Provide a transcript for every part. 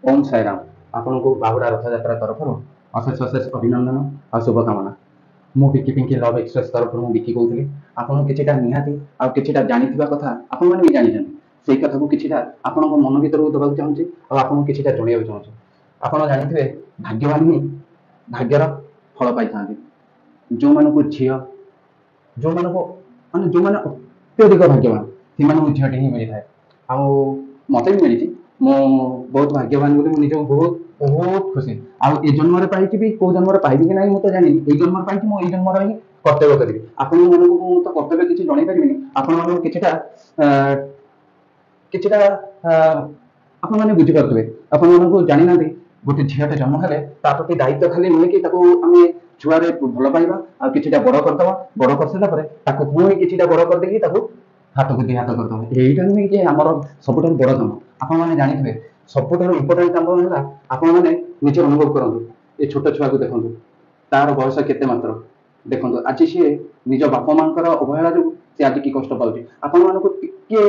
ओम साईराम। आपन को बाहुड़ा रथयात्रा तरफ अशेष अशेष अभिनंदन और शुभकामना। मु विकी पिंकी लव एक्सप्रेस तरफ विकी कहूली। आपन किछिटा निहाती आ किछिटा जानिथिबा कथा आपन माने भी जानिछन सेई कथा को किछिटा आपन को मन भीतर दबाक चाहूची और आपन किछिटा जणेबा चाहूची। आपन जानिथिबे भाग्यवान ही भाग्यर फल पाई थांती। जो मानको झियो जो मानको माने जो माने अत्यधिक भाग्यवान से मानको झियोटी ही मिली थाए। आ मते भी मिली मो बहुत भाग्यवान बोली निज बहुत बहुत खुशी आउ ए जन्म पाई भी कौ जन्म पाइबी कि ना मुझे जानी ये जन्म पाई मुझे जन्म ही कर्तव्य करी आपण मन को तो कर्तव्य किसी जन पारि आपण मन किछिटा किछिटा आपण मैंने बुझीपे आपण मन को जानी ना गोटे झीटे जन्म हेले प्रति दायित्व खाली नुहे कि आम छुआरे भल पाइबा आ किछिटा बड़ करदे बड़ कर सारा पुणी किछिटा बड़ करदे हाथ को दी हाथ करदे यहीटा नुहे कि आमर सबुठ बड़ काम आपण मैंने जानी सबुठ इम्पोर्टाट काम है आपण मैंने निजे अनुभव करूँ ये छोट छुआ को देखो तार बयस केते मात्र देखो आज सी निज बापा माँ अवहेला जो सी आज कि कष्ट पाँच आपण मानक टिके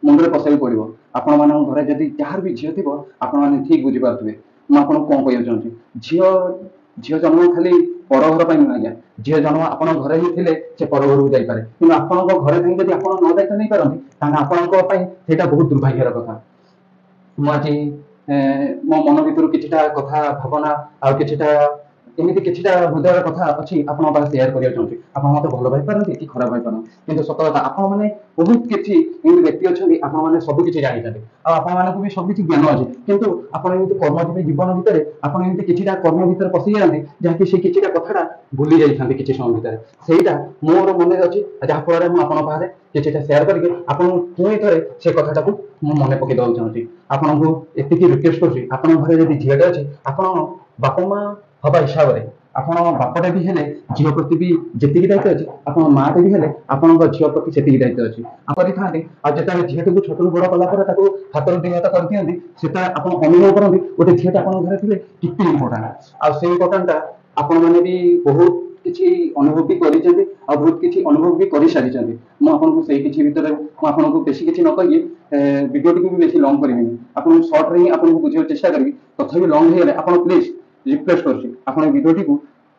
मुंडे पसाई पड़ो आपण मान घर जब जार भी झील थी आपण मैंने ठीक बुझीपारे मुझे कौन कह चाहूँगी झील झील जन्म खाली पर घर पर नुह आज्ञा झील जन्म आप घर ही थे से पर घर को जापे कि आपण घर थी जब आप न दायित्व नहीं पारती आपंटा बहुत दुर्भाग्यर कथा मुझे मो मन भर किछिटा कथा भावना आ किछिटा एमती किछिटा हृदय कथा अच्छी आप सेयार करने चाहूँगी आप मत भल पाई पारती कि खराब पाई पारती किंतु सत कथा आप मैंने बहुत किसी एमती व्यक्ति अच्छा आप मैंने सबकि जानते आप भी सबकि ज्ञान अच्छे किंतु आपमती कर्मजीवी जीवन भितर आपमती किछिटा कर्म भितर पशि जाते जहाँकि से किछिटा कथा भूली जाते किसी समय भितर सेटा मोर मन अच्छी जहाँफल मुझे किछिटा सेयार करके आपको पुणी थे से कथा को मन पकई देवा चाहूँगी आपन को एति रिक्वेस्ट कर घर जब झीटे अच्छे आप बापा माँ हवा हिसाब से आप बापटे भी हेले झील प्रति भी जी दायित्व अच्छे आप माँटे भी हेले आप झील प्रति से दायित्व अच्छे करते जो झीटी को छोटू बड़ कलापर हाथ दी हाथ कर दिखती आप अनुभव करते गोटे झीटे आप घर थे कितनी इम्पोर्टाट आउ इम्पोर्टाटा आपण मैंने भी बहुत किसी अनुभव भी कर बहुत किसी अनुभव भी कर सारी मुझे किसी भितर मुझे बेसी किसी न कही वीडियो टी भी बेसी लंग करी आप सर्ट ही आपको बुझे चेष्टा करी तथापि लंग हो आप प्लीज रिक्वेस्ट कर वीडियो टी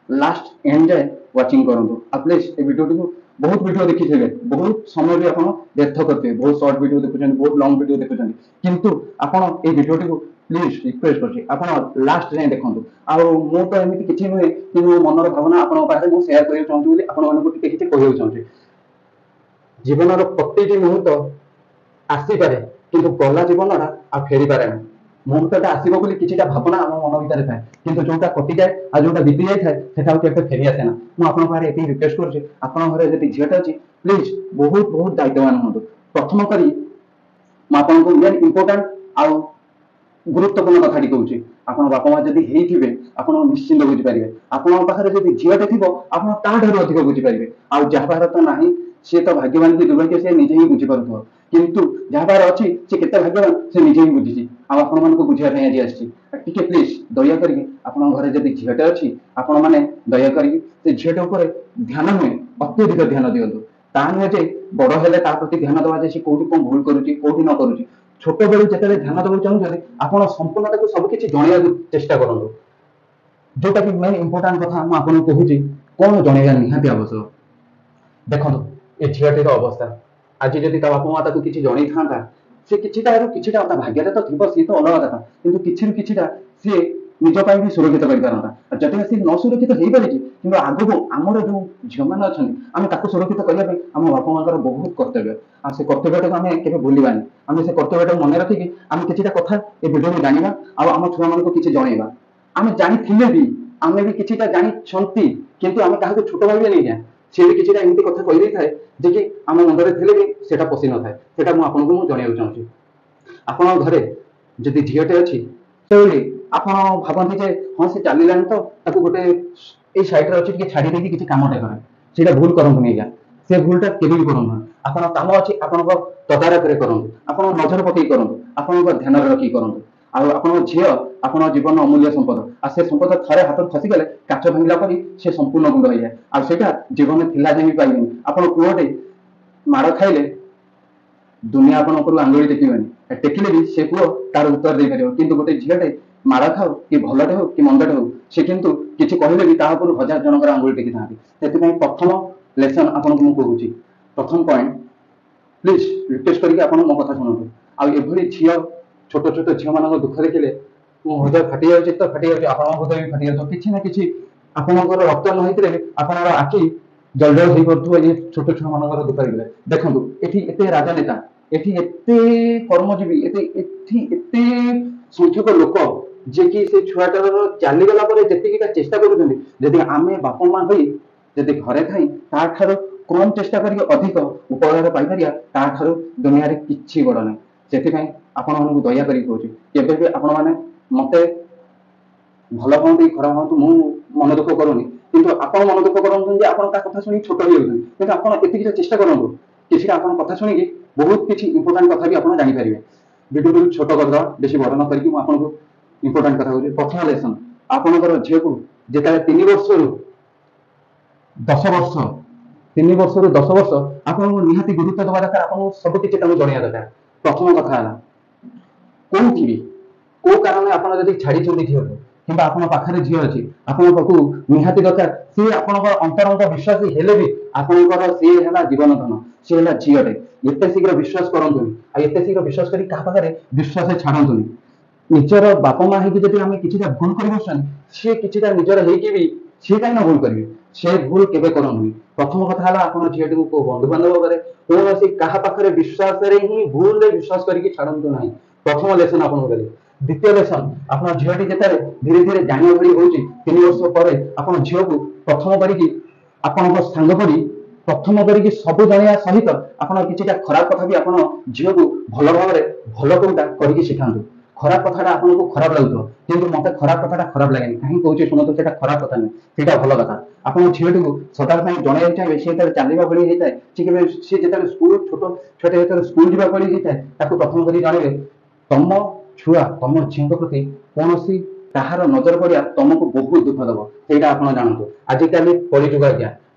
लास्ट एंड जाए वाचिंग करूँ प्लीज ए वीडियो टी बहुत वीडियो देखी थे बहुत समय भी आप व्यर्थ करते बहुत सर्ट वीडियो देखुं बहुत लंग वीडियो देखुं किंतु आप वीडियो टी प्लीज रिक्वेस्ट कर लास्ट जाए देखो मु तो एमती किसी नुहे कि मो मनर भावना आपको सेयार करने चाहूँगी आपको किसी कहना चाहूँगी जीवन प्रति मुहूर्त आसीपे कि गला जीवन आ फेरी पारे ना मुहूर्तटा आसो बोली किसी भावना आम मन भितर थाए कि जोटा कटि जाए आ जोटा बीती जाए से फेरी आसे ना मुझे ये रिक्वेस्ट कर घर झीटे अच्छी प्लीज बहुत बहुत दायित्ववान हूँ प्रथम करी मुझे मेन इम्पोर्टाट आउ गुरुत्वपूर्ण कथाटी कहूँ आप बापा माँ जब होते आप निश्चिंत बुझीपारे आपे जब झीटे थी आप अधिक बुझीपारे आउ जहाँ तो ना सी तो भाग्यवान की दुर्भाग्य से निजे ही बुझीपार किंतु जहाँ अच्छी सी के भाग्यवान से निजे ही बुझी आपण मान बुझाई आज आसटी प्लीज दयाकर घर जब झीटे अच्छी आपण मैंने दयाकर झीटे उपर ध्यान नुहे अत्यधिक ध्यान दिंतु ता नुहे जे बड़ हेले प्रति ध्यान दवा कौटी कौन भूल करुँची कौटी न करुँची छोट बेलू जो ध्यान देवाक चाहते आप संपूर्ण सबकि जनवा चेष्टा करूँ जोटा कि मेन इम्पोर्टाट कथा मुझे कहूँ कौन जनवा निहाती आवश्यक देखो ये झीटर अवस्था आज जब बापा माँ किसी जन था सी किसी भाग्य तो थी सी तो अलग कथा कि किसी सी निजपाई भी सुरक्षित कर जब सी न सुरक्षित हो पारि कि आग को आमर जो झील मैंने अच्छा आम सुरक्षित करने आम बापा माँ बहुत कर्तव्य आ से कर्तव्यटा को आम के भूलवानी आम से कर्तव्यटा मन रखिकी आम कि कथा ये वीडियो में जाना आम छुआ मान किसी जनवा आम जानी भी आम भी कि जानी किंतु आम क्या छोट भाव नहीं सी भी किसी एमती कथा कही था जे कि आम मुंडे थे भी से पशि न थाए मुझे जनवाक चाहूँगी आप घरे जब झीटे अच्छी तो आप भावती जे हाँ से चलला तो गोटे ये सैड्रे अच्छी कि छाड़ी देकी किसी कमटे करे से भूल करूँ नहीं से भूलटा के भी करूँ आप कम अच्छी आप तदारख करूँ आप नजर पकई करूँ आप ध्यान रखी करूँ आप झील आप जीवन अमूल्य संपद आ से संपद थे हाथ खसीगले काच भांगला पर से संपूर्ण गुंड हो जाए आटा जीवन में थिला जाए पाइबे आप पुओटे माड़ खाइले ଦୁନିଆ ଆପଣଙ୍କ ଉପରକୁ ଆଙ୍ଗୁଳି ଟେକିବନି, ଟେକିଲେ ବି ସେ ପୁଅ ତାର ଉତ୍ତର ଦେଇପାରିବ। କିନ୍ତୁ ଗୋଟେ ଝିଅଟେ ମାଡ଼ ଖାଉ କି ଭଲଟେ ହଉ କି ମନ୍ଦଟେ ହଉ, ସେ କିନ୍ତୁ କିଛି କହିଲେ ବି ତା ଉପରୁ ହଜାର ଜଣଙ୍କର ଆଙ୍ଗୁଳି ଟେକିଥାନ୍ତି। ସେଥିପାଇଁ ପ୍ରଥମ ଲେସନ ଆପଣଙ୍କୁ ମୁଁ କହୁଛି, ପ୍ରଥମ ପଏଣ୍ଟ, ପ୍ଲିଜ ରିକ୍ୱେଷ୍ଟ କରିକି ଆପଣ ମୋ କଥା ଶୁଣନ୍ତୁ। ଆଉ ଏଭଳି ଝିଅ, ଛୋଟ ଛୋଟ ଝିଅ ମାନଙ୍କ ଦୁଃଖ ଦେଖିଲେ ମୁଁ ହୃଦୟ ଫାଟି ଯାଉଛି ତ ଫାଟି ଯାଉଛି, ଆପଣଙ୍କ ହୃଦୟ ବି ଫାଟି ଯାଉଥିବ। କିଛି ନା କିଛି ଆପଣଙ୍କର ରକ୍ତ ନ ହେଇଥିଲେ ଆପଣଙ୍କର ଆଖି ଜଳଜଳ ହେଇପାରୁଥିବ ଏ ଛୋଟ ଛୁଆ ମାନଙ୍କର ଦୁଃଖ ଦେଖିଲେ। ଦେଖନ୍ତୁ ଏଠି ଏତେ ରାଜନେତା, ଏଠି ଏତେ କର୍ମଜୀବୀ, ଏଠି ଏତେ ସଂଖ୍ୟକ ଲୋକ ଯିଏକି ସେ ଛୁଆଟାର ଚାଲିଗଲା ପରେ ଯେତିକିଟା ଚେଷ୍ଟା କରୁଛନ୍ତି, ଯଦି ଆମେ ବାପା ମା ହୋଇ ଯଦି ଘରେ ଥାଇ ତାଠାରୁ କମ ଚେଷ୍ଟା କରିକି ଅଧିକ ଉପକାର ପାଇପାରିବା, ତାଠାରୁ ଦୁନିଆରେ କିଛି ବଡ ନାହିଁ। ସେଥିପାଇଁ ଆପଣମାନଙ୍କୁ ଦୟା କରିକି କହୁଛି, କେବେ ବି ଆପଣମାନେ ମତେ ଭଲ ହୁଅନ୍ତୁ କି ଖରାପ ହୁଅନ୍ତୁ ମୁଁ ମନ ଦୁଃଖ କରୁନି, କିନ୍ତୁ ଆପଣ ମନ ଦୁଃଖ କରନ୍ତୁନି ଯେ ଆପଣ ତା କଥା ଶୁଣି ଛୋଟ ହେଇଯାଉଛନ୍ତି। କିନ୍ତୁ ଆପଣ ଏତିକିଟା ଚେଷ୍ଟା କରନ୍ତୁ, କିଛିଟା ଆପଣ କଥା ଶୁଣିକି ବହୁତ କିଛି ଇମ୍ପୋର୍ଟାଣ୍ଟ କଥା ବି ଆପଣ ଜାଣିପାରିବେ। ଭିଡ଼ିଓକୁ ଛୋଟ କରିଦେବା, ବେଶୀ ବଡ ନ କରିକି ମୁଁ ଆପଣଙ୍କୁ ଇମ୍ପୋର୍ଟାଣ୍ଟ କଥା କହୁଛି। ପ୍ରଥମ ଲେସନ, ଆପଣଙ୍କର ଝିଅକୁ ଯେତେବେଳେ 3 ବର୍ଷରୁ 10 ବର୍ଷ, 3 ବର୍ଷରୁ 10 ବର୍ଷ ଆପଣଙ୍କୁ ନିହାତି ଗୁରୁତ୍ୱ ଦେବା ଦରକାର। ଆପଣଙ୍କୁ ସବୁ କିଛି ତାଙ୍କୁ ଜଣେଇବା ଦରକାର। ପ୍ରଥମ କଥା ହେଲା, କୋଉଠି ବି କୋଉ କାରଣରେ ଆପଣ ଯଦି ଛାଡିଛନ୍ତି ଝିଅକୁ କିମ୍ବା ଆପଣଙ୍କ ପାଖରେ ଝିଅ ଅଛି, ଆପଣଙ୍କ ପାଖକୁ ନିହାତି ଦରକାର ସିଏ ଆପଣଙ୍କ ଅନ୍ତରଙ୍ଗ ବିଶ୍ୱାସୀ ହେଲେ ବି ଆପଣଙ୍କର ସିଏ ହେଲା ଜୀବନ ଧନ, ସିଏ ହେଲା ଝିଅଟେ। ଏତେ ଶୀଘ୍ର ବିଶ୍ୱାସ କରନ୍ତୁନି, ଆଉ ଏତେ ଶୀଘ୍ର ବିଶ୍ୱାସ କରି କାହା ପାଖରେ ବିଶ୍ୱାସ ଛାଡନ୍ତୁନି। ନିଜର ବାପା ମା ହେଇକି ଯଦି ଆମେ କିଛିଟା ଭୁଲ କରି ବସୁଛନ୍ତି, ସିଏ କିଛିଟା ନିଜର ହେଇକି ବି ସିଏ କାହିଁକି ନା ଭୁଲ କରିବେ, ସେ ଭୁଲ କେବେ କରନ୍ତୁନି। ପ୍ରଥମ କଥା ହେଲା, ଆପଣ ଝିଅଟିକୁ କୋଉ ବନ୍ଧୁବାନ୍ଧବ ଘରେ କୌଣସି କାହା ପାଖରେ ବିଶ୍ୱାସରେ ହିଁ ଭୁଲରେ ବିଶ୍ୱାସ କରିକି ଛାଡନ୍ତୁ ନାହିଁ। ପ୍ରଥମ ଲେସନ ଆପଣଙ୍କୁ ଦେଲି। ଦ୍ୱିତୀୟ ଲେସନ, ଆପଣ ଝିଅଟି ଯେତେବେଳେ ଧୀରେ ଧୀରେ ଜାଣିବା ଭଳି ହଉଛି, 3 ବର୍ଷ ପରେ ଆପଣ ଝିଅକୁ ପ୍ରଥମ କରିକି ଆପଣଙ୍କ ସାଙ୍ଗ ପରି ପ୍ରଥମ କରିକି ସବୁ ଜାଣିବା ସହିତ ଆପଣ କିଛିଟା ଖରାପ କଥା ବି ଆପଣ ଝିଅକୁ ଭଲ ଭାବରେ ଭଲ କୋଉଟା କରିକି ଶିଖାନ୍ତୁ। ଖରାପ କଥାଟା ଆପଣଙ୍କୁ ଖରାପ ଲାଗୁଥିବ, କିନ୍ତୁ ମତେ ଖରାପ କଥାଟା ଖରାପ ଲାଗେନି। କାହିଁକି କହୁଛି ଶୁଣନ୍ତୁ, ସେଇଟା ଖରାପ କଥା ନୁହେଁ, ସେଇଟା ଭଲ କଥା। ଆପଣ ଝିଅଟିକୁ ସଦାବେଳେ ପାଇଁ ଜଣେଇବାକୁ ଚାହିଁବେ, ସେ ଯେତେବେଳେ ଚାଲିବା ଭଳି ହେଇଥାଏ, ସେ ଯେତେବେଳେ ସ୍କୁଲ ଛୋଟ ଛୁଆଟେ ଯେତେବେଳେ ସ୍କୁଲ ଯିବା ଭଳି ହେଇଥାଏ, ତାକୁ ପ୍ରଥମ କରି ଜଣେଇବେ ତମ ଛୁଆ ତମ ଝିଅଙ୍କ ପ୍ରତି କୌଣସି କାହାର ନଜର ପଡିବା ତମକୁ ବହୁତ ଦୁଃଖ ଦବ, ସେଇଟା ଆପଣ ଜାଣନ୍ତୁ। ଆଜିକାଲି କଳିଯୁଗ ଆଜ୍ଞା,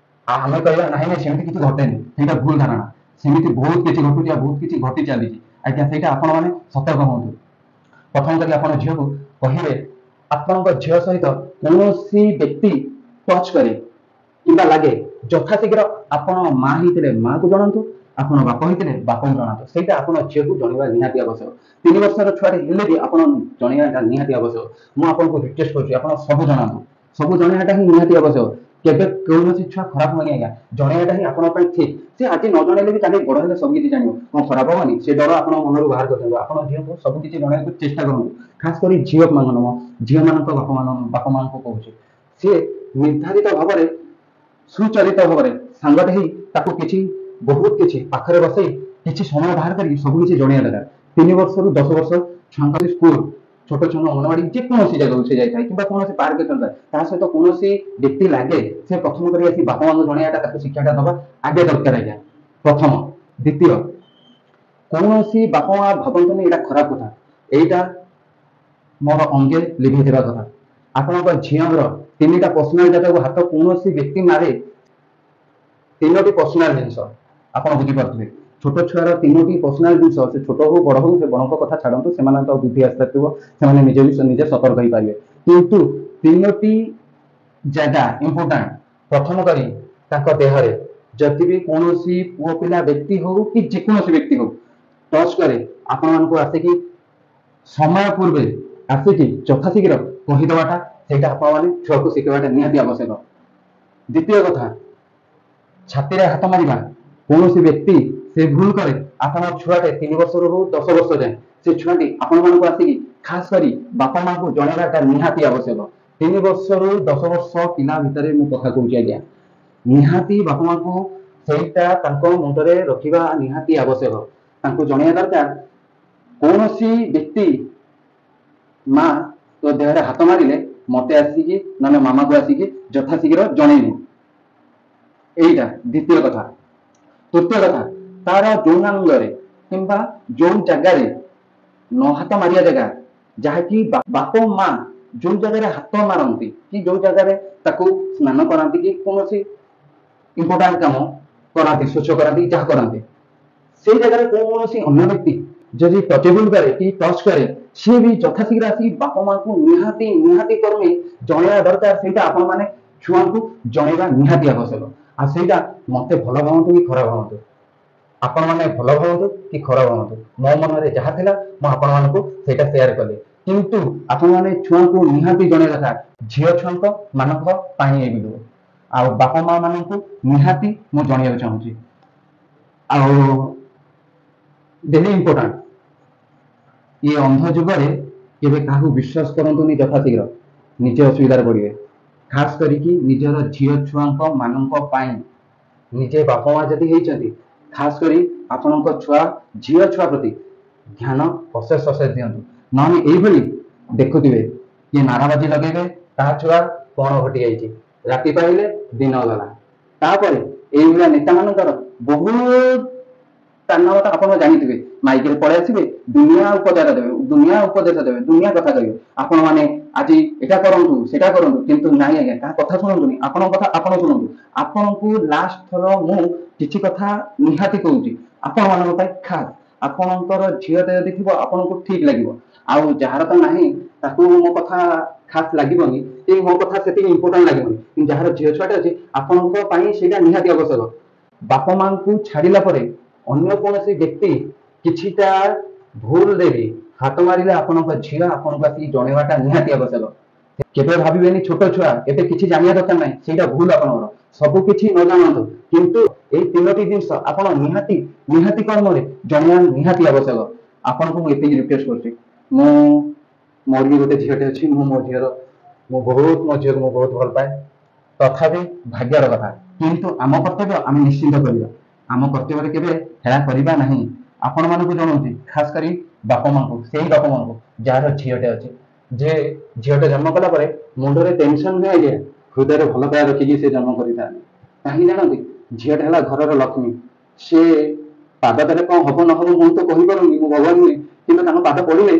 ଆମେ କହିବା ନାହିଁ ନାଇଁ ସେମିତି କିଛି ଘଟେନି, ସେଇଟା ଭୁଲ ଧାରଣା। ସେମିତି ବହୁତ କିଛି ଘଟୁଛି, ଆଉ ବହୁତ କିଛି ଘଟି ଚାଲିଛି ଆଜ୍ଞା, ସେଇଟା ଆପଣ ମାନେ ସତର୍କ ହୁଅନ୍ତୁ। ପ୍ରଥମ କରି ଆପଣ ଝିଅକୁ କହିବେ, ଆପଣଙ୍କ ଝିଅ ସହିତ କୌଣସି ବ୍ୟକ୍ତି ଟଚ୍ କରେ କିମ୍ବା ଲାଗେ, ଯଥାଶୀଘ୍ର ଆପଣ ମା ହେଇଥିଲେ ମାକୁ ଜଣାନ୍ତୁ, ଆପଣ ବାପ ହେଇଥିଲେ ବାପଙ୍କୁ ଜଣାନ୍ତୁ। ସେଇଟା ଆପଣ ଝିଅକୁ ଜଣେଇବା ନିହାତି ଆବଶ୍ୟକ। 3 ବର୍ଷର ଛୁଆଟେ ହେଲେ ବି ଆପଣ ଜଣେଇବାଟା ନିହାତି ଆବଶ୍ୟକ। ମୁଁ ଆପଣଙ୍କୁ ରିକ୍ୱେଷ୍ଟ କରୁଛି, ଆପଣ ସବୁ ଜଣାନ୍ତୁ, ସବୁ ଜଣେଇବାଟା ହିଁ ନିହାତି ଆବଶ୍ୟକ। କେବେ କୌଣସି ଛୁଆ ଖରାପ ହବନି ଆଜ୍ଞା, ଜଣେଇବାଟା ହିଁ ଆପଣଙ୍କ ପାଇଁ ଠିକ। ସେ ଆଜି ନ ଜଣେଇଲେ ବି କାଲି ବଡ ହେଲେ ସବୁ କିଛି ଜାଣିବ, କଣ ଖରାପ ହବନି? ସେ ଡର ଆପଣଙ୍କ ମନରୁ ବାହାର କରିଦିଅନ୍ତୁ। ଆପଣ ଝିଅକୁ ସବୁ କିଛି ଜଣେଇବାକୁ ଚେଷ୍ଟା କରନ୍ତୁ। ଖାସ କରି ଝିଅମାନଙ୍କ ବାପା ମାନଙ୍କୁ କହୁଛି, ସିଏ ନିର୍ଦ୍ଧାରିତ ଭାବରେ ସୁଚରିତ ଭାବରେ ସାଙ୍ଗଟେ ହେଇ ତାକୁ କିଛି ବହୁତ କିଛି ପାଖରେ ବସେଇ କିଛି ସମୟ ବାହାର କରି ସବୁ କିଛି ଜଣେଇବା ଦରକାର। 3 ବର୍ଷରୁ 10 ବର୍ଷ ଛୁଆଙ୍କ ସ୍କୁଲ, ଛୋଟ ଛୁଆଙ୍କ ଅଙ୍ଗନବାଡି ଯେକୌଣସି ଜାଗାକୁ ସେ ଯାଇଥାଏ କିମ୍ବା କୌଣସି ପାର୍କ ଚାଲିଥାଏ, ତା ସହିତ କୌଣସି ବ୍ୟକ୍ତି ଲାଗେ, ସେ ପ୍ରଥମ କରି ଆସି ବାପା ମାଙ୍କୁ ଜଣେଇବାଟା, ତାକୁ ଶିକ୍ଷାଟା ଦବା ଆଗେ ଦରକାର ଆଜ୍ଞା, ପ୍ରଥମ। ଦ୍ୱିତୀୟ, କୌଣସି ବାପା ମା ଭାବନ୍ତୁନି ଏଇଟା ଖରାପ କଥା, ଏଇଟା ମୋର ଅଙ୍ଗେ ଲିଭିଥିବା କଥା। ଆପଣଙ୍କ ଝିଅଙ୍କର 3ଟା ପର୍ସନାଲ ଜାଗାକୁ ହାତ କୌଣସି ବ୍ୟକ୍ତି ମାରେ, 3ଟି ପର୍ସନାଲ ଜିନିଷ ଆପଣ ବୁଝିପାରୁଥିବେ। ଛୋଟ ଛୁଆର 3ଟି ପର୍ସନାଲ ଜିନିଷ, ସେ ଛୋଟ ହଉ ବଡ ହଉ, ସେ ବଡଙ୍କ କଥା ଛାଡନ୍ତୁ, ସେମାନଙ୍କ ବୁଦ୍ଧି ଆସିଥିବ, ସେମାନେ ନିଜେ ସତର୍କ ହେଇପାରିବେ। କିନ୍ତୁ 3ଟି ଜାଗା ଇମ୍ପୋର୍ଟାଣ୍ଟ। ପ୍ରଥମ କରି ତାଙ୍କ ଦେହରେ ଯଦି ବି କୌଣସି ପୁଅ ପିଲା ବ୍ୟକ୍ତି ହଉ କି ଯେକୌଣସି ବ୍ୟକ୍ତି ହଉ ଟଚ୍ କରେ, ଆପଣମାନଙ୍କୁ ଆସିକି ସମୟ ପୂର୍ବେ ଆସିକି ଯଥାଶୀଘ୍ର କହିଦେବାଟା, ସେଇଟା ଆପଣମାନେ ଛୁଆକୁ ଶିଖେଇବାଟା ନିହାତି ଆବଶ୍ୟକ। ଦ୍ୱିତୀୟ କଥା, ଛାତିରେ ହାତ ମାରିବା, କୌଣସି ବ୍ୟକ୍ତି ସେ ଭୁଲ କରେ, ଆପଣ ଛୁଆଟେ 3 ବର୍ଷରୁ ହଉ 10 ବର୍ଷ ଯାଏ, ସେ ଛୁଆଟି ଆପଣମାନଙ୍କୁ ଆସିକି ଖାସ କରି ବାପା ମାଙ୍କୁ ଜଣେଇବାଟା ନିହାତି ଆବଶ୍ୟକ। 3 ବର୍ଷରୁ 10 ବର୍ଷ ପିଲା ଭିତରେ ମୁଁ କଥା କହୁଛି ଆଜ୍ଞା, ନିହାତି ବାପା ମାଙ୍କୁ ସେଇଟା ତାଙ୍କ ମୁଣ୍ଡରେ ରଖିବା ନିହାତି ଆବଶ୍ୟକ। ତାଙ୍କୁ ଜଣେଇବା ଦରକାର, କୌଣସି ବ୍ୟକ୍ତି ମା ତୋ ଦେହରେ ହାତ ମାରିଲେ ମତେ ଆସିକି ନହେଲେ ମାମାକୁ ଆସିକି ଯଥାଶୀଘ୍ର ଜଣେଇବୁ। এইটা দ্বিতীয় কথা। ତୃତୀୟ କଥା, ତାର ଯୋଉ ଅଙ୍ଗରେ କିମ୍ବା ଯୋଉ ଜାଗାରେ ନ ହାତ ମାରିବା ଜାଗା, ଯାହାକି ବାପ ମା ଯୋଉ ଜାଗାରେ ହାତ ମାରନ୍ତି କି ଯୋଉ ଜାଗାରେ ତାକୁ ସ୍ନାନ କରାନ୍ତି କି କୌଣସି ଇମ୍ପୋର୍ଟାଣ୍ଟ କାମ କରାନ୍ତି, ସ୍ୱଚ୍ଛ କରାନ୍ତି, ଯାହା କରାନ୍ତି, ସେଇ ଜାଗାରେ କୌଣସି ଅନ୍ୟ ବ୍ୟକ୍ତି ଯଦି ଟଚେବୁଲ करे कि ଟଚ୍ करे ସିଏ ବି ଯଥାଶୀଘ୍ର ଆସି ବାପା ମାଙ୍କୁ ନିହାତି ନିହାତି କର୍ମେ ଜଣେଇବା ଦରକାର। ସେଇଟା ଆପଣ ମାନେ ଛୁଆଙ୍କୁ ଜଣେଇବା ନିହାତି ଆବଶ୍ୟକ। ଆଉ ସେଇଟା ମତେ ଭଲ ଭାବନ୍ତୁ କି ଖରାପ ଭାବନ୍ତୁ, ଆପଣ ମାନେ ଭଲ ଭାବନ୍ତୁ କି ଖରାପ ଭାବନ୍ତୁ, ମୋ ମନରେ ଯାହା ଥିଲା ମୁଁ ଆପଣ ମାନଙ୍କୁ ସେଇଟା ସେୟାର କଲି। କିନ୍ତୁ ଆପଣ ମାନେ ଛୁଆଙ୍କୁ ନିହାତି ଜଣେଇବା ଦରକାର, ଝିଅ ଛୁଆଙ୍କ ମାନଙ୍କ ପାଇଁ ଏଇ ଭିଡିଓ। ଆଉ ବାପା ମା ମାନଙ୍କୁ ନିହାତି ମୁଁ ଜଣେଇବାକୁ ଚାହୁଁଛି। ଆଉ ଭେରି ଇମ୍ପୋର୍ଟାଣ୍ଟ, ये अंध जुगरे केवे काहू विश्वास करंतुनी यथाशीघ्र निजे असुविधार पड़िबे। खास करिकी निजर झियो छुआंक मानंक पाई निजे बापा माँ जदि हेइचंती खास करी आपणक छुआ झियो छुआ प्रति ध्यान अशेष अशेष दियंतु। नहे एई भली देखुथिबे कि नाराबाजी लगेबे ता छुआ कोन घटी जाईची, राति पाइले दिन गला। तापरे एई भलिया नेता मानकर बहुत तान्नवता आपण जानिथिबे, माइक रे पळे आसीबे, दुनिया उपचार देबे, दुनिया उपदेश देबे, दुनिया कथा कहिबे। आपण माने आजि एटा करंतु सेटा करंतु, किंतु नाइ आज्ञा का कथा सुनंतुनी, आपण कथा आपण सुनंतु। आपणकु लास्ट थरो मु किछि कथा निहाती कहूची आपण मानक पय खास आपणकर झियते जदि थिबो आपणकु ठीक लागिबो। आउ जहार त नाही ताकू मो कथा खास लागिबोनी, ए मो कथा सेति इम्पोर्टेंट लागिबोनी, किंतु जहार झियो छुआटे अछि आपणक पय सेटा निहाती आवश्यक। बापा मांकु छाडिला परे अन्य कौन व्यक्ति किछिटा भूल देवी हाथ मारे आपणक झील आपको आसिक जनवाटा निहाती आवश्यक। केबे भाबिबेनी छोट छुआ एते किछि जानिया दरकार नाही, सेटा भूल आपनकर सब किछि न जानंतु, किंतु ए तीनोटी जिंस आपण निहाती निहाती कर्मरे जणिया निहाती आवश्यक। आपनको मु एते रिक्वेस्ट करछि, मु मोर भी गोटे झीलटे अछि, मु मो झीर मु बहुत भल पाए। तथापि भाग्यर कथा, किंतु आम कर्तव्य आम निश्चिंत करिया, आम कर्तव्य केबे हेला करिबा नाही। आपण मानकु जणाउछि खास करी बापा मांकु, सेही बापा मांकु जार झीलटे अछि, जे झीलटे जन्म कला परे मुंडरे टेंशन नै जे हृदय भल पाया रखिकी से जन्म करिता। कहीं जानती झीलटे हला घरर लक्ष्मी, से पाद तले कौन हब न हब मु तो कहि पारुनी, मु भगवान नुहे, किंतु तानो पाद पड़िले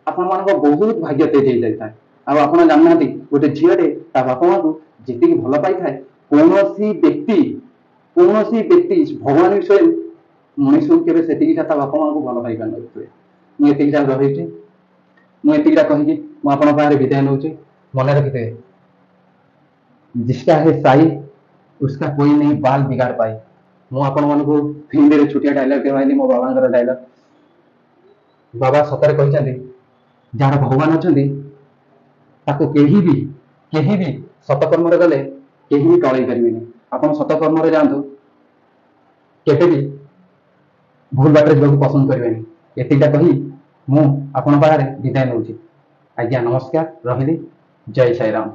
आपण मानक बहुत भाग्य तेज हो जाए। आ आपण जाननाती गोटे झीलटे ता बापा मांकु जेतिकी भल पाई थाए कौनसी व्यक्ति भगवान भी स्वयं मनीष के से बापा माँ को भल पाई पारे। मुझे रही मुझे कहीकि मुझे विदाय नौ। मन रखिथे, जिसका है साई उसका कोई नहीं बाल बिगाड़ पाए। मुझे हिंदी छुटिया डायलॉग कहवानी, मो बाबा डायलॉग। बाबा सतरे कहते जार भगवान अच्छा ताको केही भी सतकर्म गले केही भी टळई पारिबेनी। आपण सतकर्म जातु, केते भी भूल बाटे जाक पसंद करेंगे। एतिका कही मु आपण पाखे विदाय नौ। आज्ञा नमस्कार, रहिली। जय साई राम।